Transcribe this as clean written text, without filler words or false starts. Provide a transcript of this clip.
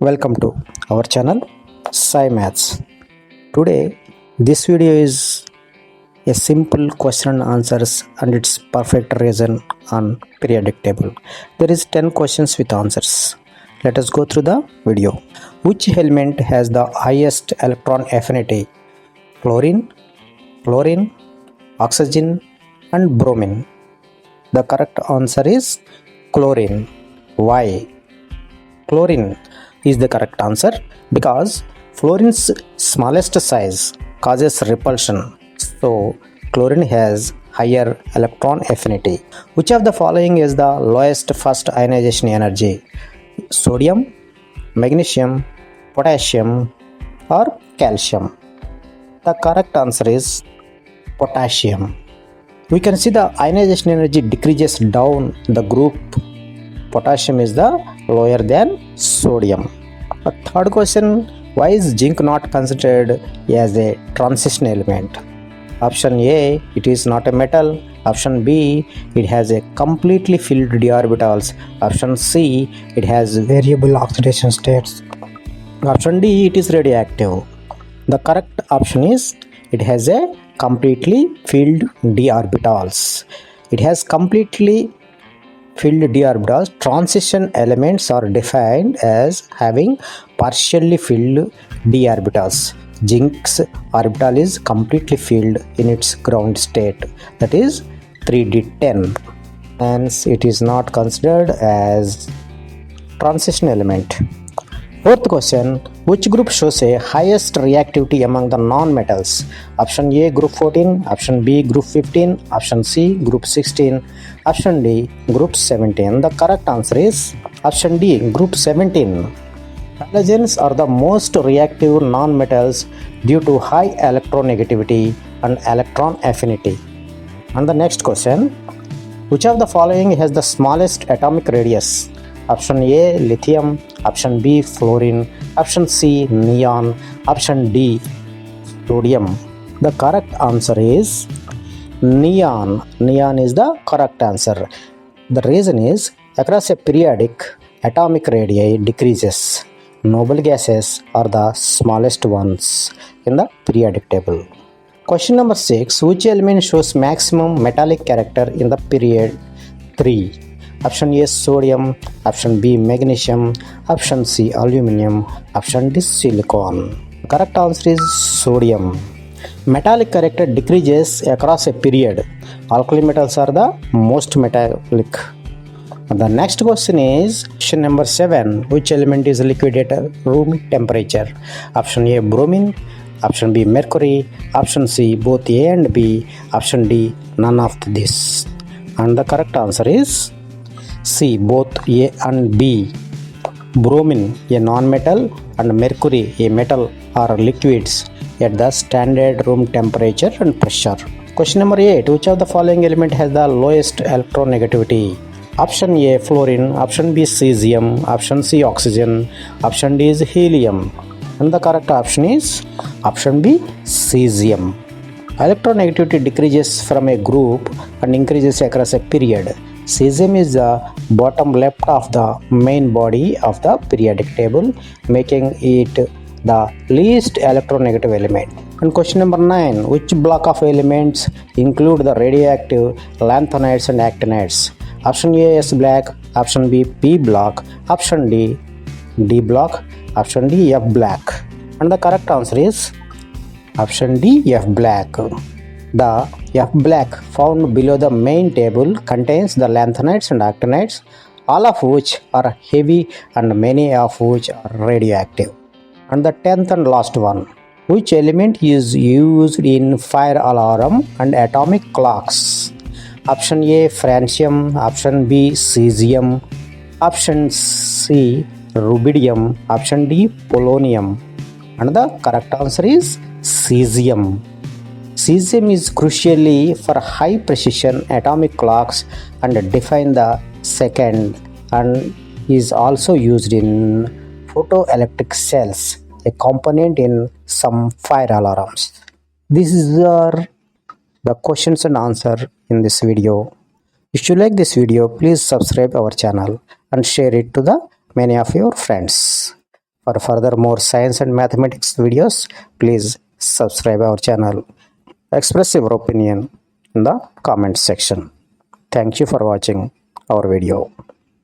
Welcome to our channel Sci-Maths. Today this video is a simple question and answers and its perfect reason on periodic table. There is 10 questions with answers. Let us go through the video. Which element has the highest electron affinity? Chlorine, fluorine, oxygen and bromine. The correct answer is chlorine. Why? Chlorine is the correct answer because fluorine's smallest size causes repulsion. So chlorine has higher electron affinity. Which of the following is the lowest first ionization energy? Sodium, magnesium, potassium or calcium? The correct answer is potassium. We can see the ionization energy decreases down the group. Potassium is the lower than sodium. A third question, why is zinc not considered as a transition element? Option A, it is not a metal. Option B, it has a completely filled d orbitals. Option C, it has variable oxidation states. Option D, it is radioactive. The correct option is it has a completely filled d orbitals. It has completely filled d orbitals. Transition elements are defined as having partially filled d orbitals. Zinc's orbital is completely filled in its ground state, that is 3d10. Hence it is not considered as transition element. Fourth question, which group shows a highest reactivity among the non-metals? Option A, group 14, option B, group 15, option C, group 16, option D, group 17. The correct answer is option D, group 17. Halogens are the most reactive non-metals due to high electronegativity and electron affinity. And the next question, which of the following has the smallest atomic radius? Option A, lithium, option B, fluorine, option C, neon, option D, sodium. The correct answer is neon. Neon is the correct answer. The reason is across a periodic, atomic radii decreases. Noble gases are the smallest ones in the periodic table. Question number 6. Which element shows maximum metallic character in the period 3? Option A, sodium, option B, magnesium, option C, aluminum, option D, silicon. Correct answer is sodium. Metallic character decreases across a period. Alkali metals are the most metallic. The next question is question number 7. Which element is liquid at room temperature? Option A, bromine, option B, mercury, option C, both A and B, option D, none of this. And the correct answer is C, both A and B. Bromine, a non-metal, and mercury, a metal, are liquids at the standard room temperature and pressure. Question number 8. Which of the following element has the lowest electronegativity? Option A, fluorine, option B, cesium, option C, oxygen, option D is helium. And the correct option is option B, cesium. Electronegativity decreases from a group and increases across a period. Cesium is the bottom left of the main body of the periodic table, making it the least electronegative element. And question number 9. Which block of elements include the radioactive lanthanides and actinides? Option A, S black, option B, P block, option D, D block, option D, F black. And the correct answer is option D, F black. The F black found below the main table contains the lanthanides and actinides, all of which are heavy and many of which are radioactive. And the 10th and last one. Which element is used in fire alarm and atomic clocks? Option A, francium, option B, cesium, option C, rubidium, option D, polonium. And the correct answer is cesium. Cesium is crucially for high precision atomic clocks and define the second, and is also used in photoelectric cells, a component in some fire alarms. These are the questions and answer in this video. If you like this video, please subscribe our channel and share it to the many of your friends. For further more science and mathematics videos, please subscribe our channel. Express your opinion in the comment section. Thank you for watching our video.